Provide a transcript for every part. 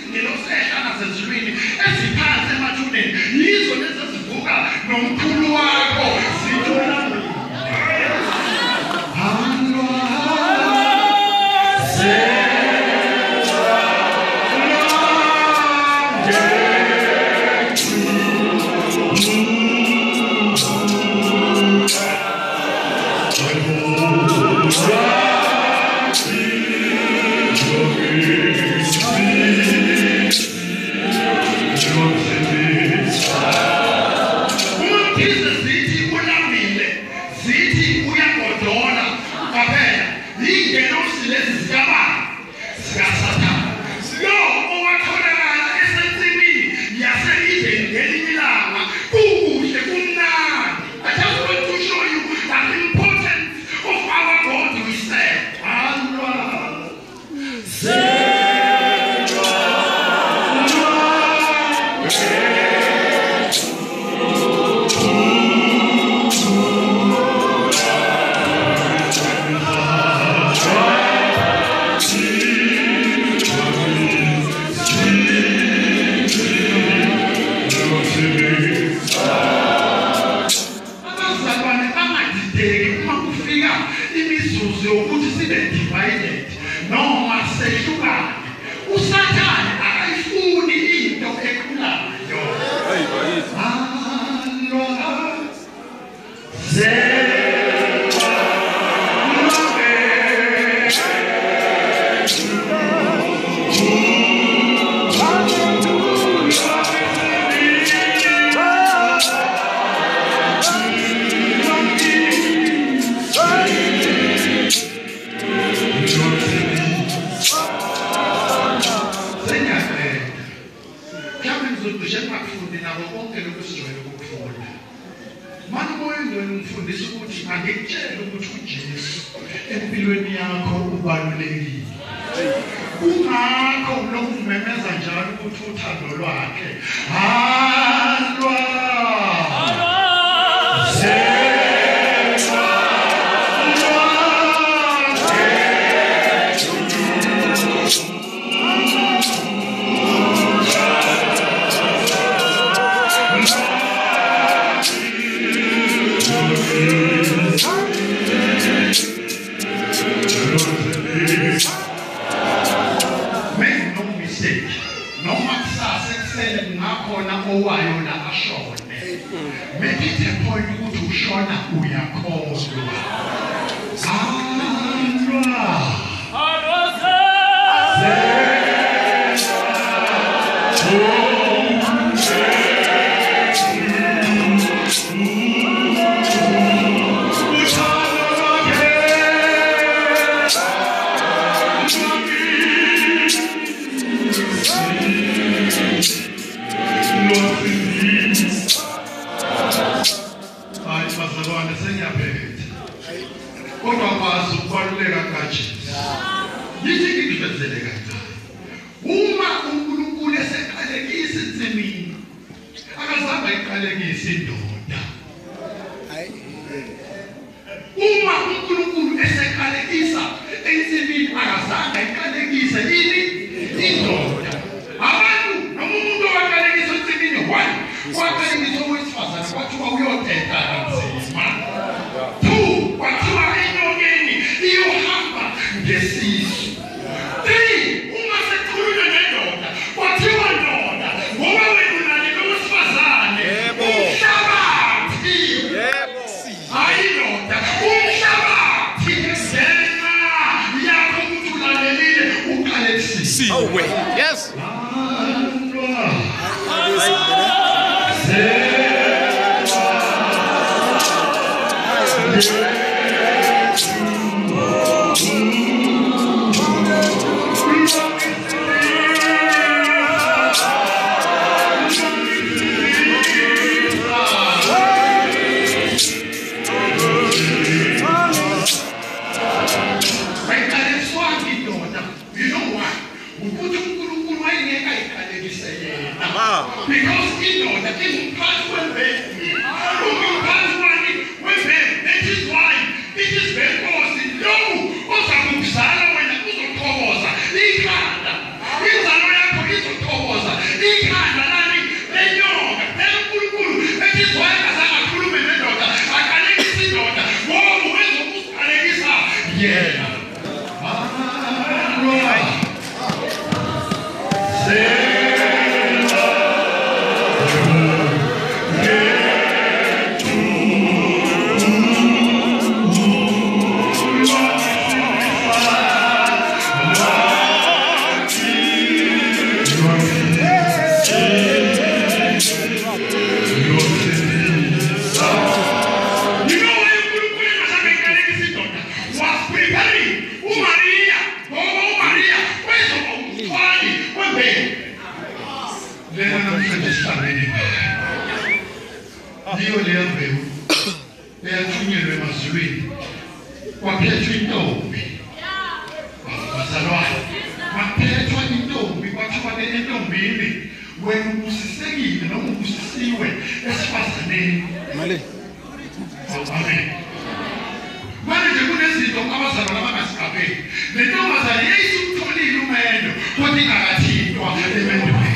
izingelosi ehlala sezulwini eziphansi emathuneni yizo lezi ezivuka nomkhulu wakho zithula Oh, wait. Yes. Because you know that in past when they that is why it is very costly. No, also when I was a izothokoza ikhanda lami lenyoka lenkulunkulu etizwayeka sangakhulume nendoda akalekisa indoda ngoba uwezokusikalekisa yena. Dio le aveu e aggiungere Masui qua piace in tombi ma piace in tombi qua ci vede in tombi when you see no you see when es passa name amen mane je kunezinto abazalwa labangasikabe le ntombazane yayisutholile umendo kodwa ingakathintwa emendweni.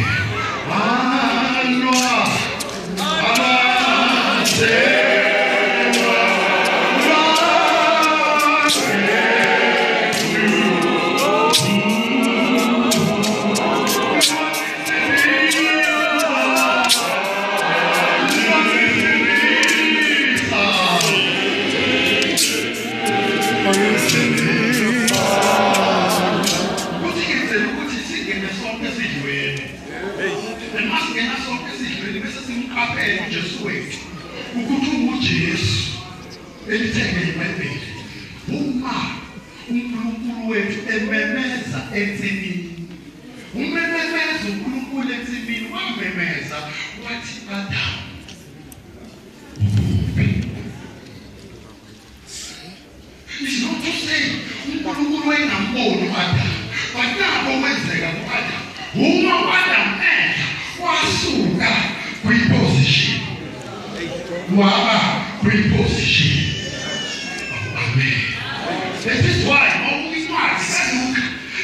This is why always Mark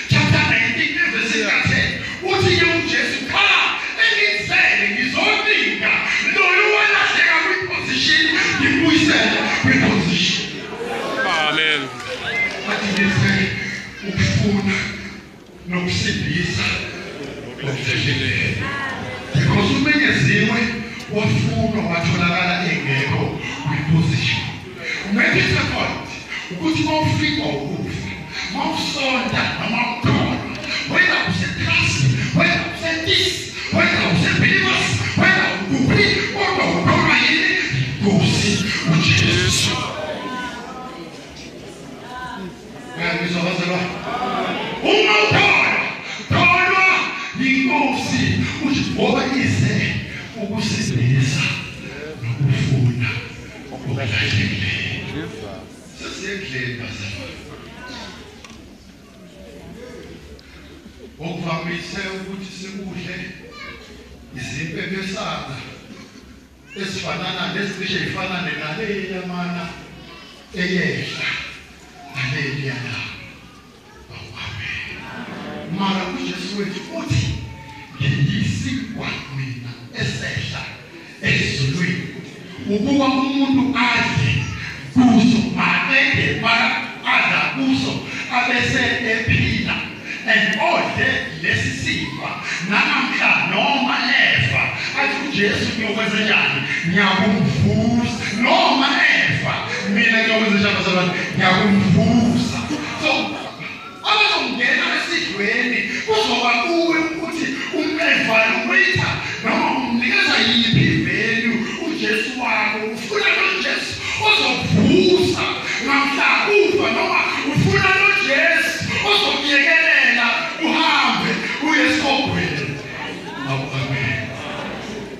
chapter 19 verse 10. What do you just come and he said his own thing? No, you want to take a reposition, you said reposition. Amen. What did he say? Ufuna nokusindisa lokujele. Because umenyeziwe wafuna watholakala engekho reposition. Make it a point. Ukuthi mawufika ukufa mawusonda noma ukhona wena useklasi wena usendisi wena usebelievers wena ukuphi kodwa ukhona yini Nkosi uJesu. Ngizobazela uma ukhona inkosi uthi ngoba ize ukusindisa nokufuna okulahlekile. Okuvamise ukuthi sikudle izinto ebesana esifanana lesicishe ifana naleyi yamana eyehla naleyi yana. Amen. Mara uJesu wethu uthi ngiyisikwa mina esehla ezulwini ukuba umuntu adle kuso makeke adla kuso abese ephila and ode lesi sifa namhla noma efa athi uJesu ngiyokwenza njani ngiyakumvusa noma efa mina ngiyokwenza njani bazalwane ngiyakumvusa. So abazongena esidlweni kuzoba kuwe ukuthi umefa uwetha noma umnikeza yiphi value uJesu wakho ufuna uJesu ozovusa namhla ufa noma ufuna uJesu ozokuyekelela uhambe uye esikhogweni. Amen.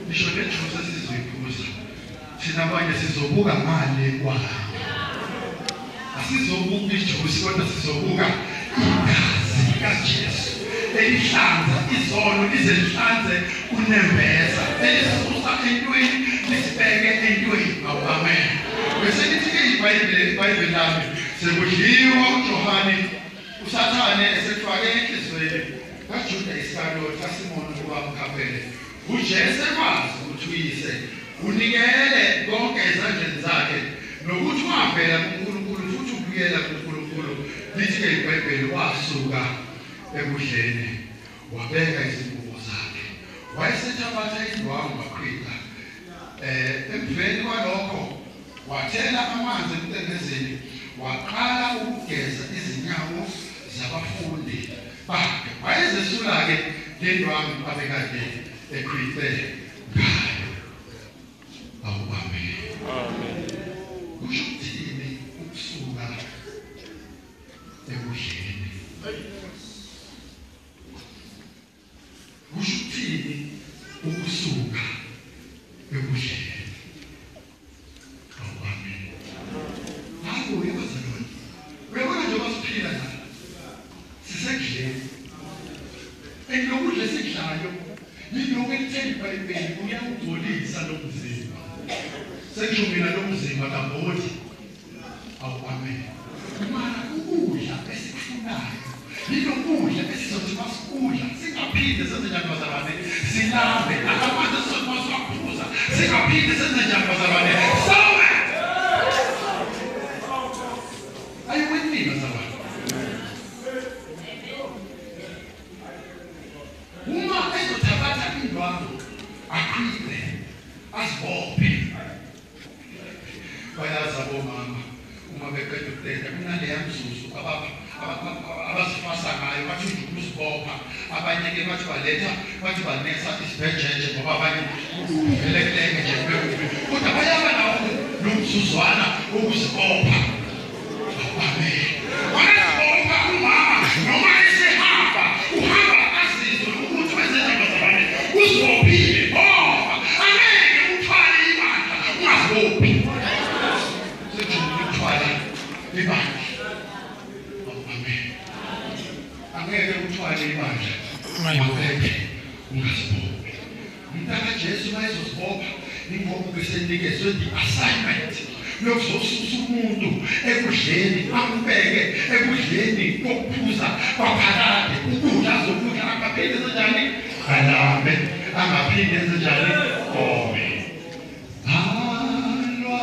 Nisho lejuza sizoyiphuza thina abanye sizobuka ngale kwayo asizobuka ijuzi kodwa sizobuka igazi kaJesu elihlanza izono lizehlanze kunembeza elisusa entweni lisibeke entweni. Amen. Bese lithi iBhayibheli lami sekudliwa uJohane usathane esefake enhlizweni kaJuda Iskariyoti kaSimoni owamkhaphele uJesu ekwazi ukuthi uyise unikele konke ezandleni zakhe nokuthi wavela kuNkulunkulu futhi ubuyela kuNkulunkulu lithi-ke iBhayibheli wasuka ekudleni wabeka izingubo zakhe wayesethabatha indwangu waqhwiqa emveni kwalokho wathela amanzi emtembezeni waqala ukugeza izinyawo zabafundi bakhe wayezesula-ke le ndwangu abekade eqhwiqe ngayo. Amen. Kusho ukuthini ukusuka ekudleni? Kusho ukuthini ukusuka ekudleni? Amen. Hayi uyabazalwane. Uyabona njengoba siphila la. Sisekudleni. Lokudla esikudlayo yilokhu elitheni iBhayibheli uyawugcolisa lo mzimba. Sekusho mina lo mzimba kabodi. Amen. Mana ukudla esikufunayo yilokudla esizothi masikudla singaphinde senze njalo bazalwane silambe akamanzi esizothi masiwaphuza singaphinde senze njalo bazalwane sowe ayiwenini bazalwane. Uma ezothabatha indwangu aqhwiqe azibophe bayazi abomama uma beqeda ukuteta kunaleya mzuzu abazifasa ngayo bathi uzibopha abanye-ke bathi banesa isibhejeje ngoba abanye uvelekileke nje kodwa bayaba nawo lo mzuzwana wokuzibopha. Amen. Wayezibopha umama noma esehamba uhamba azizwe ukuthi wezenzabazabane uzibophile ngoba angeke uthwale ibandla ungazibophi. Ibandla. Amen. Angeke uthwale ibandla. Angeke ungazibophi. Umntana Jesu mayezozibopha ingoba besenikezwe i-assignment yokuzosusa umuntu ekudleni ambeke ekudleni kokuphuza kwaphakade ukudla azokudla angaphinde enzenjani alambe angaphinde enzenjani ome. Halwa.